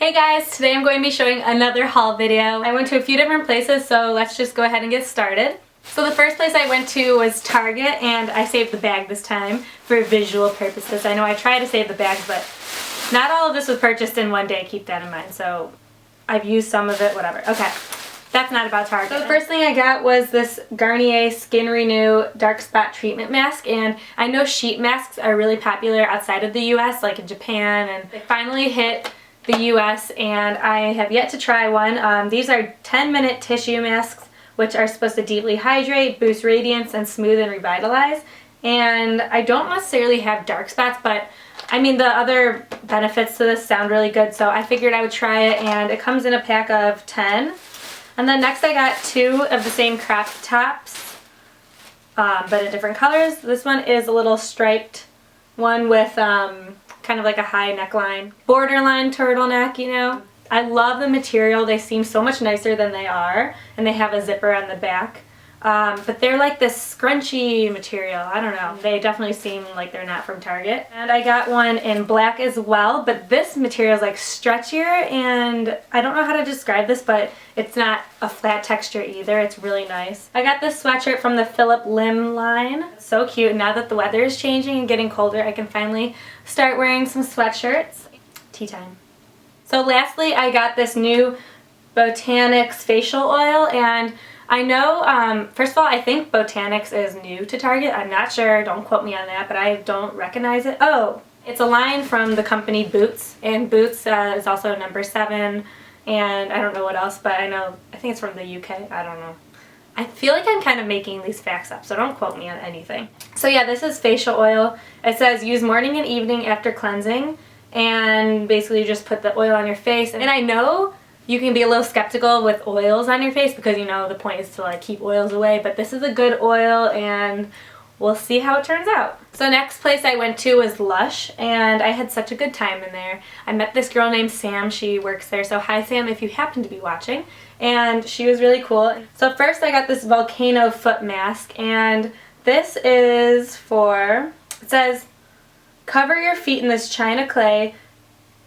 Hey guys, today I'm going to be showing another haul video. I went to a few different places, so let's just go ahead and get started. So the first place I went to was Target, and I saved the bag this time for visual purposes. I know I tried to save the bags, but not all of this was purchased in one day, keep that in mind. So I've used some of it, whatever. Okay, that's not about Target. So the first thing I got was this Garnier Skin Renew Dark Spot Treatment Mask, and I know sheet masks are really popular outside of the US, like in Japan, and they finally hit the US and I have yet to try one. These are 10-minute tissue masks which are supposed to deeply hydrate, boost radiance, and smooth and revitalize. And I don't necessarily have dark spots, but I mean the other benefits to this sound really good, so I figured I would try it, and it comes in a pack of 10. And then next I got 2 of the same crop tops, but in different colors. This one is a little striped one with kind of like a high neckline, borderline turtleneck, you know. I love the material. They seem so much nicer than they are, and they have a zipper on the back. But they're like this scrunchy material. I don't know. They definitely seem like they're not from Target. And I got one in black as well, but this material is like stretchier, and I don't know how to describe this, but it's not a flat texture either. It's really nice. I got this sweatshirt from the Phillip Lim line. It's so cute. Now that the weather is changing and getting colder, I can finally start wearing some sweatshirts. Tea time. So lastly, I got this new Botanics facial oil, and I know, first of all, I think Botanics is new to Target. I'm not sure, don't quote me on that, but I don't recognize it. Oh, it's a line from the company Boots, and Boots is also number 7, and I don't know what else, but I think it's from the UK, I don't know. I feel like I'm kind of making these facts up, so don't quote me on anything. So yeah, this is facial oil. It says use morning and evening after cleansing, and basically you just put the oil on your face. And I know you can be a little skeptical with oils on your face because, you know, the point is to like keep oils away, but this is a good oil and we'll see how it turns out. So next place I went to was Lush, and I had such a good time in there. I met this girl named Sam. She works there, so hi Sam if you happen to be watching. And she was really cool. So first I got this volcano foot mask, and this is for, it says, cover your feet in this china clay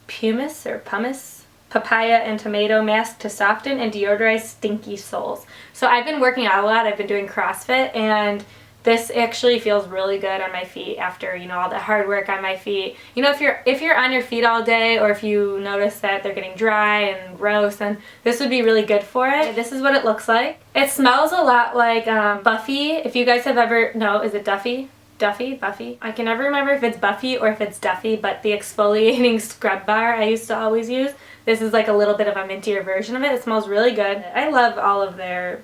pumice or pumice papaya and tomato mask to soften and deodorize stinky soles. So I've been working out a lot. I've been doing CrossFit, and this actually feels really good on my feet after, you know, all the hard work on my feet. You know, if you're on your feet all day, or if you notice that they're getting dry and gross, then this would be really good for it. This is what it looks like. It smells a lot like Buffy. If you guys have ever, no, is it Duffy? Buffy? I can never remember if it's Buffy or if it's Duffy, but the exfoliating scrub bar I used to always use. This is like a little bit of a mintier version of it. It smells really good. I love all of their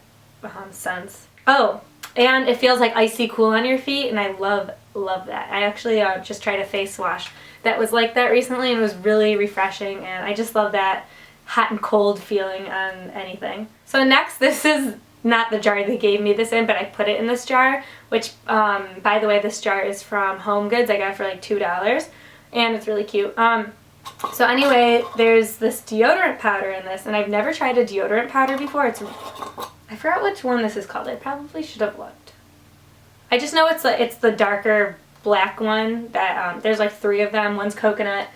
scents. Oh, and it feels like icy cool on your feet, and I love that. I actually just tried a face wash that was like that recently, and it was really refreshing, and I just love that hot and cold feeling on anything. So next, this is not the jar they gave me this in, but I put it in this jar, which, by the way, this jar is from HomeGoods. I got it for like $2, and it's really cute. So anyway, there's this deodorant powder in this, and I've never tried a deodorant powder before. I forgot which one this is called. I probably should have looked. I just know it's the darker black one that, there's like 3 of them. One's coconut,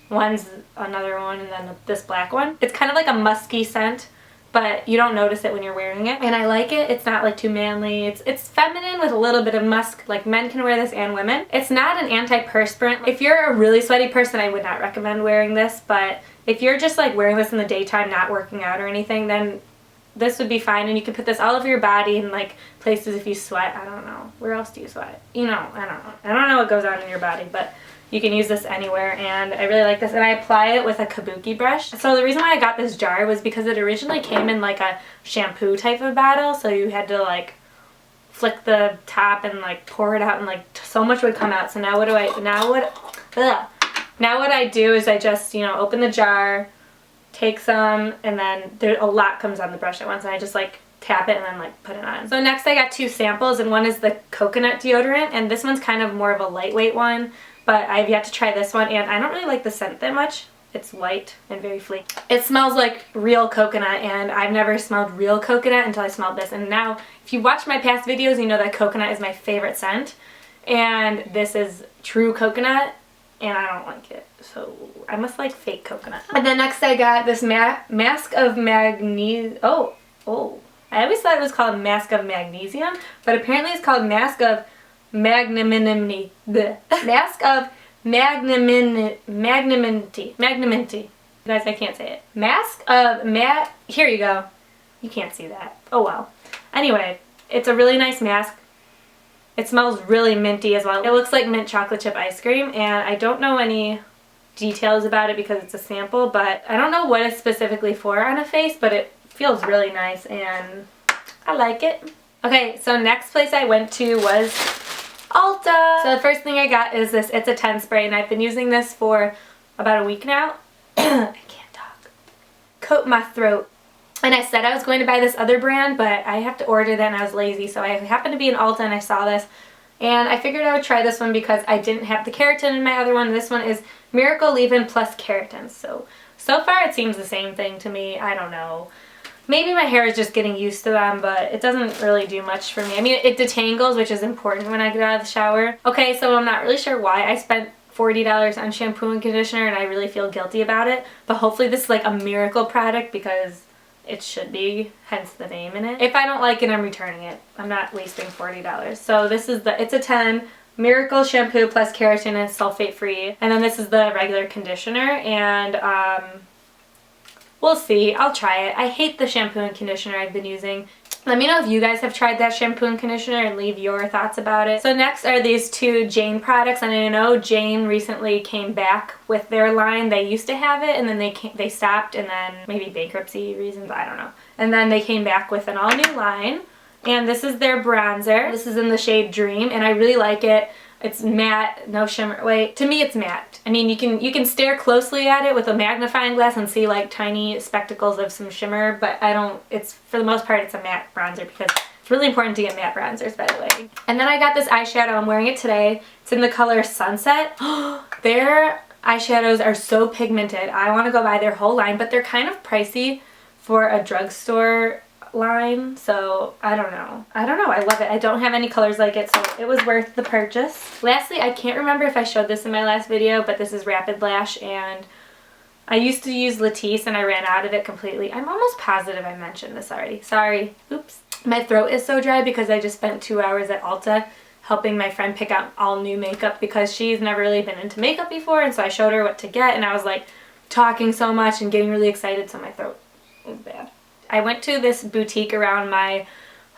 one's another one, and then this black one. It's kind of like a musky scent, but you don't notice it when you're wearing it. And I like it. It's not like too manly. It's feminine with a little bit of musk. Like men can wear this and women. It's not an antiperspirant. If you're a really sweaty person, I would not recommend wearing this, but if you're just like wearing this in the daytime, not working out or anything, then this would be fine, and you can put this all over your body in like places if you sweat. I don't know. Where else do you sweat? You know, I don't know. I don't know what goes on in your body, but you can use this anywhere, and I really like this, and I apply it with a kabuki brush. So the reason why I got this jar was because it originally came in like a shampoo type of bottle, so you had to like flick the top and like pour it out, and like so much would come out. So now what I do is I just, you know, open the jar, take some, and then a lot comes on the brush at once, and I just like tap it and then like put it on. So next I got 2 samples, and one is the coconut deodorant, and this one's kind of more of a lightweight one, but I've yet to try this one, and I don't really like the scent that much. It's light and very flaky. It smells like real coconut, and I've never smelled real coconut until I smelled this, and now if you watch my past videos, you know that coconut is my favorite scent, and this is true coconut, and I don't like it. So I must like fake coconut. And then next I got this mask of magnesium. Oh, I always thought it was called mask of magnesium, but apparently it's called mask of magnanimity. Mask of magnanimity. You guys, I can't say it. Mask of here you go. You can't see that. Oh well. Anyway, it's a really nice mask. It smells really minty as well. It looks like mint chocolate chip ice cream, and I don't know any details about it because it's a sample, but I don't know what it's specifically for on a face, but it feels really nice and I like it. Okay, so next place I went to was Ulta. So the first thing I got is this It's a 10 spray, and I've been using this for about a week now. I can't talk. Coat my throat. And I said I was going to buy this other brand, but I have to order that and I was lazy. So I happened to be in Ulta and I saw this. And I figured I would try this one because I didn't have the keratin in my other one. This one is Miracle Leave-In plus keratin. So far it seems the same thing to me. I don't know. Maybe my hair is just getting used to them, but it doesn't really do much for me. I mean, it detangles, which is important when I get out of the shower. Okay, so I'm not really sure why I spent $40 on shampoo and conditioner and I really feel guilty about it. But hopefully this is like a miracle product because it should be, hence the name in it. If I don't like it, I'm returning it. I'm not wasting $40. So this is the It's a 10 Miracle Shampoo plus Keratin and sulfate free. And then this is the regular conditioner, and we'll see. I'll try it. I hate the shampoo and conditioner I've been using. Let me know if you guys have tried that shampoo and conditioner and leave your thoughts about it. So next are these two Jane products, and I know Jane recently came back with their line. They used to have it and then they stopped, and then maybe bankruptcy reasons, I don't know. And then they came back with an all new line, and this is their bronzer. This is in the shade Dream, and I really like it. It's matte, no shimmer. Wait, to me it's matte. I mean, you can stare closely at it with a magnifying glass and see like tiny speckles of some shimmer, but it's, for the most part, it's a matte bronzer because it's really important to get matte bronzers, by the way. And then I got this eyeshadow. I'm wearing it today. It's in the color Sunset. Their eyeshadows are so pigmented. I want to go buy their whole line, but they're kind of pricey for a drugstore line, so I don't know. I love it. I don't have any colors like it, so it was worth the purchase. Lastly, I can't remember if I showed this in my last video, but this is Rapid Lash, and I used to use Latisse and I ran out of it completely. I'm almost positive I mentioned this already. Sorry. Oops. My throat is so dry because I just spent 2 hours at Ulta helping my friend pick out all new makeup because she's never really been into makeup before, and so I showed her what to get, and I was like talking so much and getting really excited, so my throat was bad. I went to this boutique around my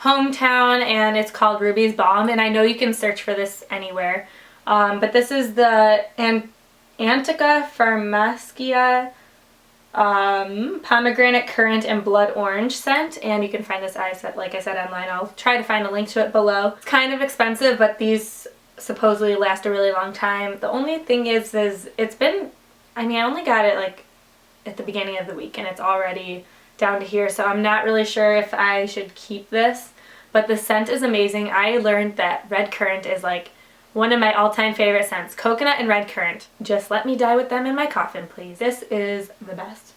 hometown, and it's called Ruby's Balm, and I know you can search for this anywhere. But this is the Antica Pharmacia Pomegranate Currant and Blood Orange scent, and you can find this, like I said, online. I'll try to find a link to it below. It's kind of expensive, but these supposedly last a really long time. The only thing is it's been, I mean, I only got it like at the beginning of the week, and it's already down to here, so I'm not really sure if I should keep this, but the scent is amazing. I learned that red currant is like one of my all-time favorite scents. Coconut and red currant. Just let me die with them in my coffin, please. This is the best.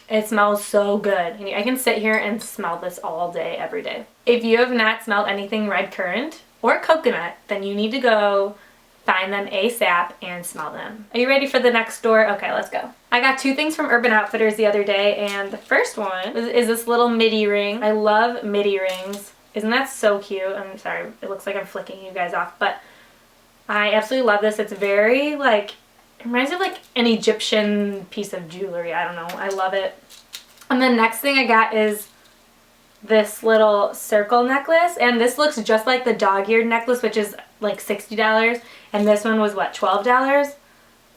It smells so good. I can sit here and smell this all day, every day. If you have not smelled anything red currant or coconut, then you need to go find them ASAP and smell them. Are you ready for the next door? Okay, let's go. I got two things from Urban Outfitters the other day, and the first one is this little midi ring. I love midi rings. Isn't that so cute? I'm sorry, it looks like I'm flicking you guys off, but I absolutely love this. It's very like, it reminds me of like an Egyptian piece of jewelry. I don't know, I love it. And the next thing I got is this little circle necklace, and this looks just like the dog-eared necklace, which is like $60, and this one was what, $12?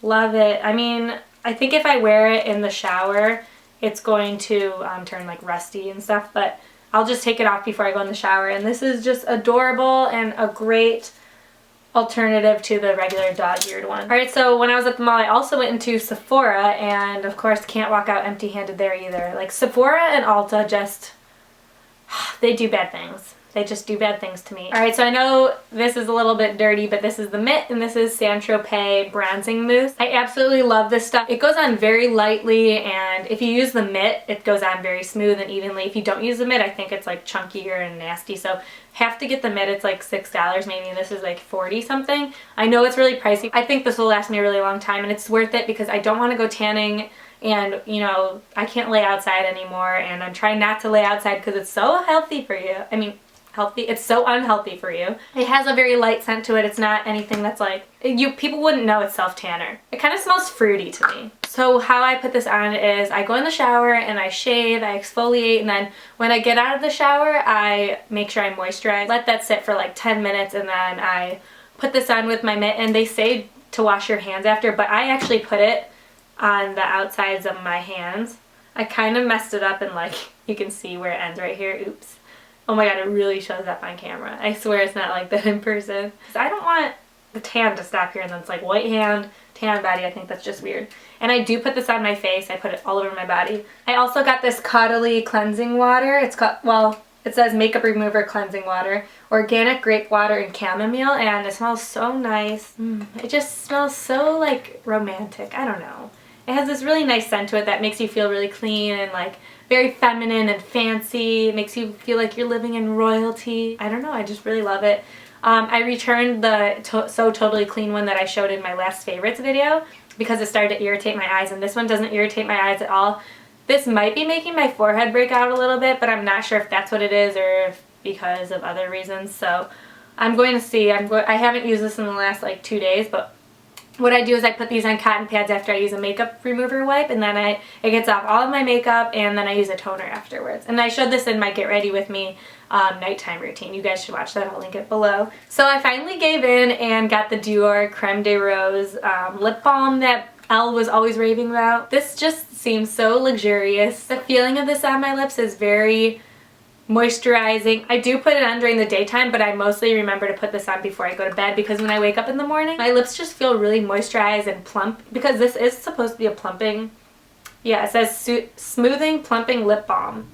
Love it. I mean, I think if I wear it in the shower, it's going to turn like rusty and stuff, but I'll just take it off before I go in the shower, and this is just adorable and a great alternative to the regular dog-eared one. Alright, so when I was at the mall, I also went into Sephora, and of course can't walk out empty-handed there either. Like, Sephora and Ulta just, they do bad things. They just do bad things to me. Alright, so I know this is a little bit dirty, but this is the mitt, and this is Saint-Tropez bronzing mousse. I absolutely love this stuff. It goes on very lightly, and if you use the mitt, it goes on very smooth and evenly. If you don't use the mitt, I think it's like chunkier and nasty, so have to get the mitt. It's like $6 maybe, and this is like 40 something. I know it's really pricey. I think this will last me a really long time, and it's worth it because I don't want to go tanning, and you know, I can't lay outside anymore, and I'm trying not to lay outside because it's so healthy for you. I mean, healthy, it's so unhealthy for you. It has a very light scent to it. It's not anything that's like, people wouldn't know it's self-tanner. It kind of smells fruity to me. So how I put this on is I go in the shower and I shave, I exfoliate, and then when I get out of the shower, I make sure I moisturize. Let that sit for like 10 minutes, and then I put this on with my mitt, and they say to wash your hands after, but I actually put it on the outsides of my hands. I kind of messed it up, and like you can see where it ends right here. Oops. Oh my god, it really shows up on camera. I swear it's not like that in person. I don't want the tan to stop here and then it's like white hand, tan body. I think that's just weird. And I do put this on my face. I put it all over my body. I also got this Caudalie cleansing water. It's called, well, it says makeup remover cleansing water, organic grape water and chamomile, and it smells so nice. It just smells so like romantic. I don't know. It has this really nice scent to it that makes you feel really clean and like very feminine and fancy. It makes you feel like you're living in royalty. I don't know, I just really love it. I returned the So Totally Clean one that I showed in my last favorites video because it started to irritate my eyes, and this one doesn't irritate my eyes at all. This might be making my forehead break out a little bit, but I'm not sure if that's what it is or if because of other reasons. So I'm going to see. I haven't used this in the last like 2 days, but what I do is I put these on cotton pads after I use a makeup remover wipe, and then it gets off all of my makeup, and then I use a toner afterwards. And I showed this in my Get Ready With Me nighttime routine. You guys should watch that. I'll link it below. So I finally gave in and got the Dior Creme de Rose lip balm that Elle was always raving about. This just seems so luxurious. The feeling of this on my lips is very moisturizing. I do put it on during the daytime, but I mostly remember to put this on before I go to bed because when I wake up in the morning, my lips just feel really moisturized and plump because this is supposed to be a plumping, yeah, it says smoothing plumping lip balm.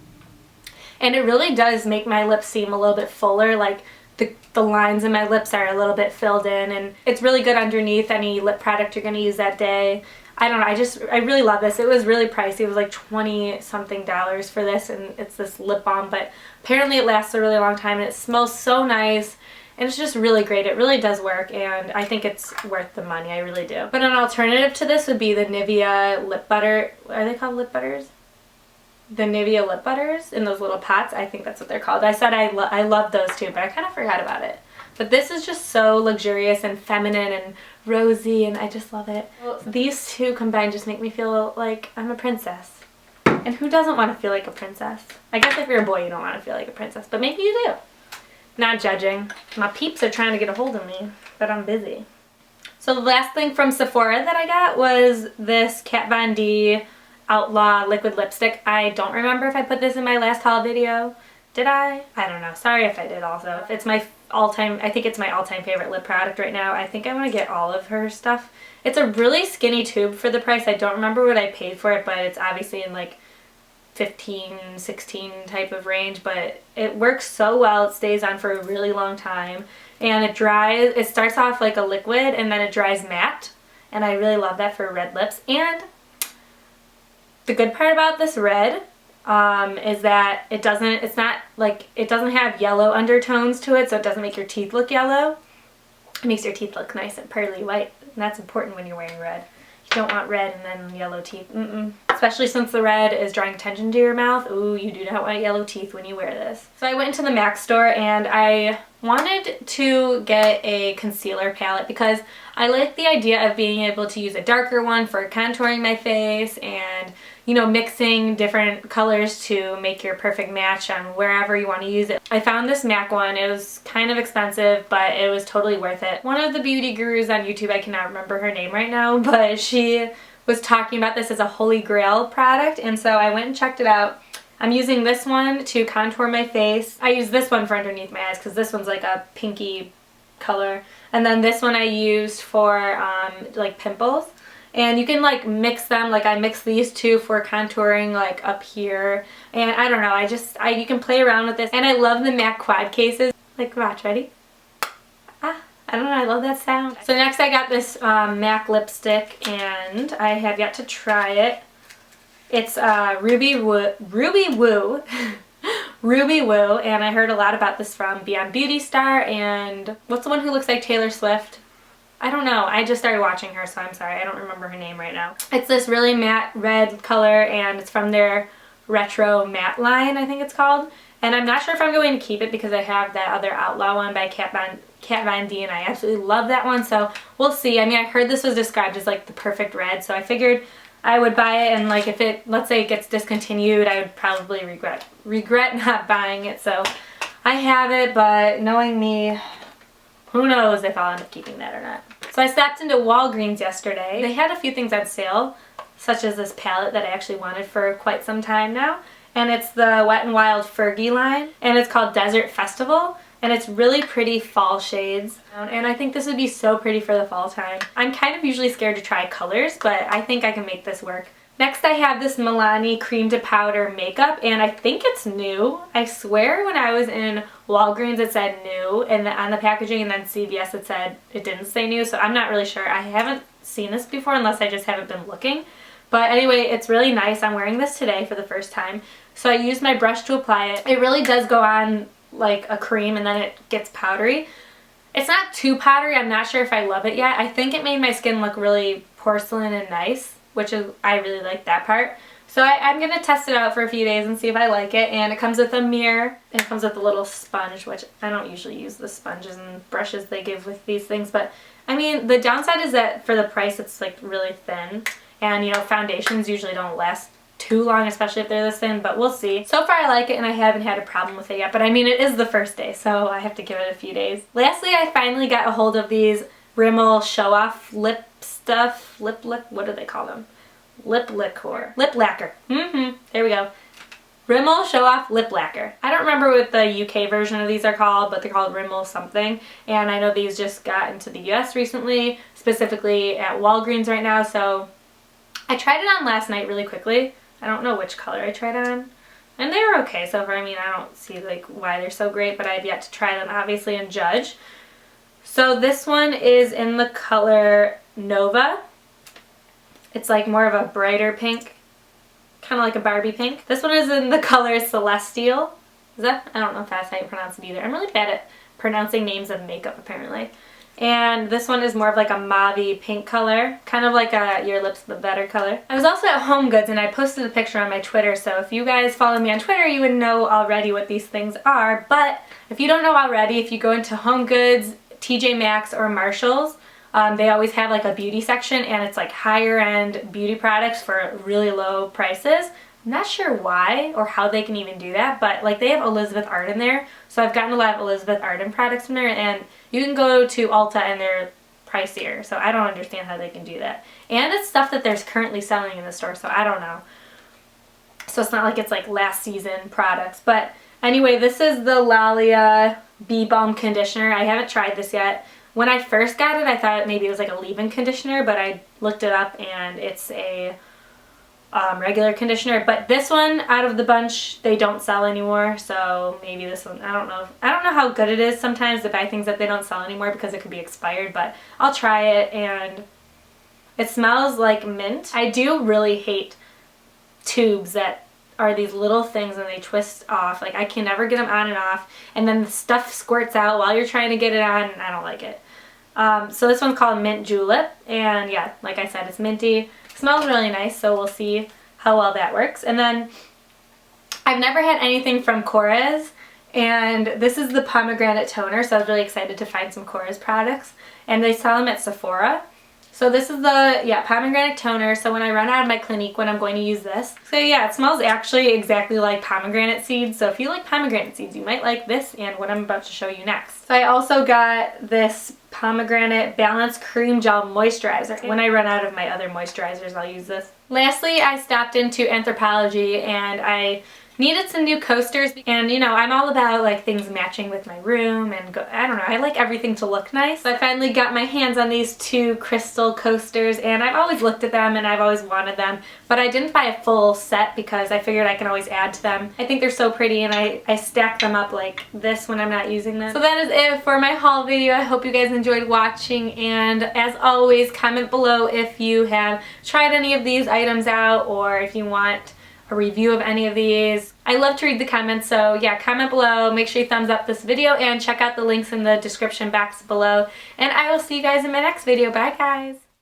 And it really does make my lips seem a little bit fuller, like the lines in my lips are a little bit filled in, and it's really good underneath any lip product you're going to use that day. I don't know, I really love this. It was really pricey. It was like 20 something dollars for this, and it's this lip balm, but apparently it lasts a really long time, and it smells so nice, and it's just really great. It really does work, and I think it's worth the money. I really do. But an alternative to this would be the Nivea lip butter. Are they called lip butters? The Nivea lip butters in those little pots. I think that's what they're called. I said I love those too, but I kind of forgot about it. But this is just so luxurious and feminine and rosy, and I just love it. These two combined just make me feel like I'm a princess. And who doesn't want to feel like a princess? I guess if you're a boy you don't want to feel like a princess, but maybe you do. Not judging. My peeps are trying to get a hold of me, but I'm busy. So the last thing from Sephora that I got was this Kat Von D Outlaw liquid lipstick. I don't remember if I put this in my last haul video. Did I? I don't know. Sorry if I did also. It's my all-time, I think it's my all-time favorite lip product right now. I think I want to get all of her stuff. It's a really skinny tube for the price. I don't remember what I paid for it, but it's obviously in like 15, 16 type of range, but it works so well. It stays on for a really long time, and it dries, it starts off like a liquid and then it dries matte, and I really love that for red lips. And the good part about this red is that it doesn't have yellow undertones to it, so it doesn't make your teeth look yellow. It makes your teeth look nice and pearly white, and that's important when you're wearing red. You don't want red and then yellow teeth. Especially since the red is drawing attention to your mouth. Ooh, you do not want yellow teeth when you wear this. So I went into the MAC store and I wanted to get a concealer palette because I like the idea of being able to use a darker one for contouring my face and, you know, mixing different colors to make your perfect match on wherever you want to use it. I found this MAC one. It was kind of expensive, but it was totally worth it. One of the beauty gurus on YouTube, I cannot remember her name right now, but she was talking about this as a holy grail product, and so I went and checked it out. I'm using this one to contour my face. I use this one for underneath my eyes because this one's like a pinky color. And then this one I used for like pimples. And you can like mix them, like I mix these two for contouring like up here. And I don't know, you can play around with this. And I love the MAC quad cases. Like watch, ready? I don't know, I love that sound. So next I got this MAC lipstick and I have yet to try it. It's Ruby Woo. Ruby Woo, and I heard a lot about this from Beyond Beauty Star and what's the one who looks like Taylor Swift? I don't know. I just started watching her, so I'm sorry. I don't remember her name right now. It's this really matte red color, and it's from their Retro Matte line, I think it's called. And I'm not sure if I'm going to keep it because I have that other Outlaw one by Kat Von D, and I absolutely love that one, so we'll see. I mean, I heard this was described as like the perfect red, so I figured I would buy it, and like if it, let's say it gets discontinued, I would probably regret not buying it. So I have it, but knowing me, who knows if I'll end up keeping that or not. So I stopped into Walgreens yesterday. They had a few things on sale, such as this palette that I actually wanted for quite some time now. And it's the Wet n Wild Fergie line, and it's called Desert Festival. And it's really pretty fall shades. And I think this would be so pretty for the fall time. I'm kind of usually scared to try colors, but I think I can make this work. Next I have this Milani Cream to Powder makeup, and I think it's new. I swear when I was in Walgreens it said new and on the packaging, and then CVS it said it didn't say new, so I'm not really sure. I haven't seen this before unless I just haven't been looking. But anyway, it's really nice. I'm wearing this today for the first time. So I used my brush to apply it. It really does go on like a cream and then it gets powdery. It's not too powdery. I'm not sure if I love it yet. I think it made my skin look really porcelain and nice, which is, I really like that part. So I'm going to test it out for a few days and see if I like it. And it comes with a mirror. And it comes with a little sponge, which I don't usually use the sponges and brushes they give with these things. But I mean, the downside is that for the price it's like really thin. And you know, foundations usually don't last too long, especially if they're this thin, but we'll see. So far I like it and I haven't had a problem with it yet, but I mean it is the first day, so I have to give it a few days. Lastly, I finally got a hold of these Rimmel Show Off Lip Stuff, what do they call them? Lip Lacquer. Lip Lacquer. There we go. Rimmel Show Off Lip Lacquer. I don't remember what the UK version of these are called, but they're called Rimmel something, and I know these just got into the US recently, specifically at Walgreens right now, so I tried it on last night really quickly. I don't know which color I tried on, and they were okay so far. I mean, I don't see like why they're so great, but I've yet to try them obviously and judge. So this one is in the color Nova. It's like more of a brighter pink, kind of like a Barbie pink. This one is in the color Celestial. Is that? I don't know if that's how you pronounce it either. I'm really bad at pronouncing names of makeup apparently. And this one is more of like a mauve pink color, kind of like a Your Lips But Better color. I was also at HomeGoods and I posted a picture on my Twitter, so if you guys follow me on Twitter you would know already what these things are, but if you don't know already, if you go into HomeGoods, TJ Maxx, or Marshalls, they always have like a beauty section, and it's like higher end beauty products for really low prices. I'm not sure why or how they can even do that, but like they have Elizabeth Arden there, so I've gotten a lot of Elizabeth Arden products from there, and you can go to Ulta and they're pricier, so I don't understand how they can do that. And it's stuff that they're currently selling in the store, so I don't know. So it's not like it's like last season products, but anyway, this is the Lalia Bee Balm Conditioner. I haven't tried this yet. When I first got it, I thought maybe it was like a leave-in conditioner, but I looked it up and it's a regular conditioner. But this one, out of the bunch, they don't sell anymore, so maybe this one, I don't know how good it is sometimes to buy things that they don't sell anymore because it could be expired, but I'll try it, and it smells like mint. I do really hate tubes that are these little things and they twist off. Like I can never get them on and off, and then the stuff squirts out while you're trying to get it on, and I don't like it. So this one's called Mint Julep, and yeah, like I said, it's minty. It smells really nice, so we'll see how well that works. And then I've never had anything from Korres, and this is the pomegranate toner, so I was really excited to find some Korres products, and they sell them at Sephora. So this is the, pomegranate toner, so when I run out of my Clinique when I'm going to use this. So yeah, it smells actually exactly like pomegranate seeds, so if you like pomegranate seeds, you might like this and what I'm about to show you next. So I also got this pomegranate Balance Cream Gel Moisturizer. When I run out of my other moisturizers, I'll use this. Lastly, I stopped into Anthropologie and I Needed some new coasters, and you know, I'm all about like things matching with my room, and I don't know, I like everything to look nice. So I finally got my hands on these two crystal coasters, and I've always looked at them and I've always wanted them, but I didn't buy a full set because I figured I can always add to them. I think they're so pretty, and I stack them up like this when I'm not using them. So that is it for my haul video. I hope you guys enjoyed watching, and as always, comment below if you have tried any of these items out or if you want a review of any of these. I love to read the comments, so yeah, comment below, make sure you thumbs up this video, and check out the links in the description box below. And I will see you guys in my next video. Bye guys!